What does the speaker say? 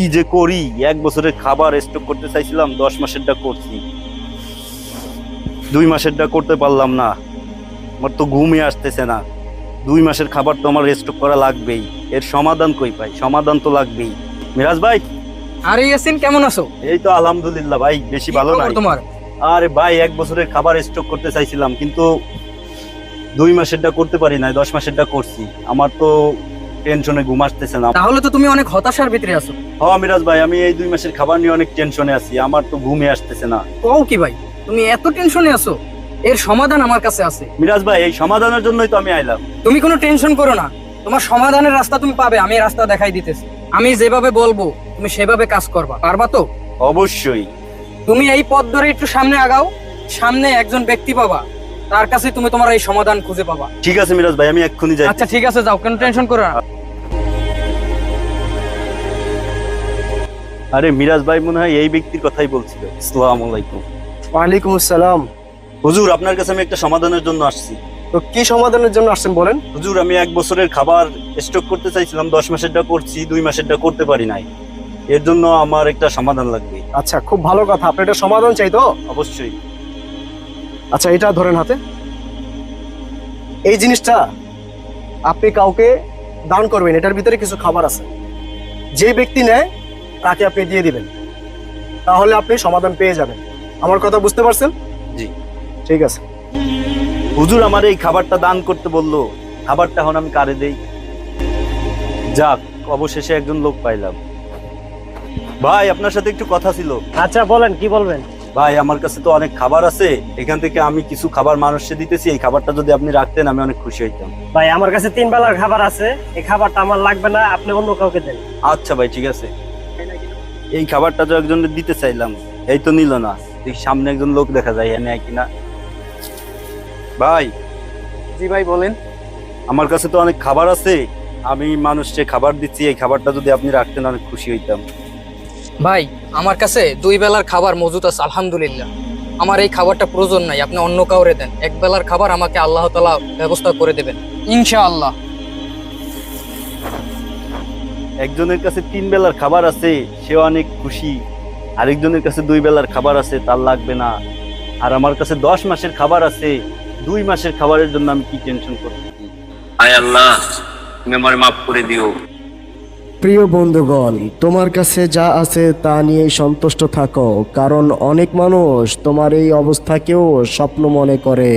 কি যে করি, 1 বছরের খাবার স্টক করতে চাইছিলাম, 10 মাসেরটা করছি, 2 মাসেরটা করতে পারলাম না। আমার তো ঘুমই আসতেছে না। 2 মাসের খাবার তো আমার স্টক করা লাগবেই। এর সমাধান কই পাই? সমাধান তো লাগবেই। মিরাজ ভাই, আরে ইয়াসিন, কেমন আছো? এই তো আলহামদুলিল্লাহ ভাই, বেশি কি ভালো খবর নাই। তোমার? আরে ভাই, 1 বছরের খাবার স্টক করতে চাইছিলাম, কিন্তু 2 মাসেরটা করতে পারি নাই, 10 মাসেরটা করছি। আমার তো টেনশনে ঘুম আসতেছে না। তাহলে তো তুমি অনেক হতাশার ভিতরে আছো। হ্যাঁ মিরাজ ভাই, আমি এই 2 মাসের খাবার নিয়ে অনেক টেনশনে আছি। আমার তো ঘুমই আসতেছে না। কও কি ভাই, তুমি এত টেনশনে আছো? এর সমাধান আমার কাছে আছে। মিরাজ ভাই, এই সমাধানের জন্যই তো আমি আইলাম। তুমি কোনো টেনশন করো না, তোমার সমাধানের রাস্তা তুমি পাবে। আমি এই রাস্তা দেখাই দিতেছি। আমি যেভাবে বলবো তুমি সেভাবে কাজ করবা, পারবা তো? অবশ্যই। তুমি এই পথ ধরে একটু সামনে আগাও, সামনে একজন ব্যক্তি পাবা, তার কাছে তুমি তোমার এই সমাধান খুঁজে পাবা। ঠিক আছে মিরাজ ভাই, আমি এক্ষুনি যাই। আচ্ছা ঠিক আছে, যাও, কোনো টেনশন করো না। আরে মিরাজ ভাই মনে হয় এই ব্যক্তির কথাই বলছিল। আসসালামু আলাইকুম। ওয়ালাইকুম আসসালাম। হুজুর, আপনার কাছে আমি একটা সমাধানের জন্য আসছি। তো কি সমাধানের জন্য আসছেন বলেন? হুজুর, আমি 1 বছরের খাবার স্টক করতে চাইছিলাম, 10 মাসেরটা করছি, 2 মাসেরটা করতে পারি নাই। এর জন্য আমার একটা সমাধান লাগবে। আচ্ছা, খুব ভালো কথা, আপনি এটা সমাধান চাই তো? অবশ্যই। আচ্ছা, এটা ধরেন হাতে। এই জিনিসটা আপনি কাউকে দান করবেন, এটার ভিতরে কিছু খাবার আছে। যে ব্যক্তি নেয় তাকে আপনি দিয়ে দিবেন, তাহলে আপনি সমাধান পেয়ে যাবেন। আমার কথা বুঝতে পারছেন? জি। ঠিক আছে। হুজুর, আমার এই খাবারটা দান করতে বললো, খাবারটা এখন আমি কারে দেই? যাক, অবশেষে একজন লোক পাইলাম। ভাই, আপনার সাথে একটু কথা ছিল। আচ্ছা বলেন, কি বলবেন? ভাই, আমার কাছে তো অনেক খাবার আছে, এখান থেকে আমি কিছু খাবার মানুষকে দিতেছি। এই খাবারটা যদি আপনি রাখতেন, আমি অনেক খুশি হইতাম। ভাই, আমার কাছে 3 বেলার খাবার আছে, এই খাবারটা আমার লাগবে না, আপনি অন্য কাউকে দেন। আচ্ছা ভাই, ঠিক আছে। এই খাবারটা তো একজনের দিতে চাইলাম, এই তো নিল না। দেখি সামনে একজন লোক দেখা যায়, এনে কিনা। ভাই, জি ভাই, বলেন। আমার কাছে তো অনেক খাবার আছে, আমি মানুষকে খাবার দিচ্ছি। এই খাবারটা যদি আপনি রাখতেন, অনেক খুশি হইতাম। ভাই, আমার কাছে 2 বেলার খাবার মজুদ আছে আলহামদুলিল্লাহ। আমার এই খাবারটা প্রয়োজন নাই, আপনি অন্য কাউরে দেন। 1 বেলার খাবার আমাকে আল্লাহ তাআলা ব্যবস্থা করে দেবেন ইনশাআল্লাহ। একজনের কাছে 3 বেলার খাবার আছে, সে অনেক খুশি। আরেকজনের কাছে 2 বেলার খাবার আছে, তার লাগবে না। আর আমার কাছে 10 মাসের খাবার আছে, 2 মাসের খাবারের জন্য আমি কি টেনশন করতেছি? আয় আল্লাহ, তুমি আমারে মাফ করে দিও। প্রিয় বন্ধুগণ, তোমার কাছে যা আছে তা নিয়ে সন্তুষ্ট থাকো, কারণ অনেক মানুষ তোমার এই অবস্থাকেও স্বপ্ন মনে করে।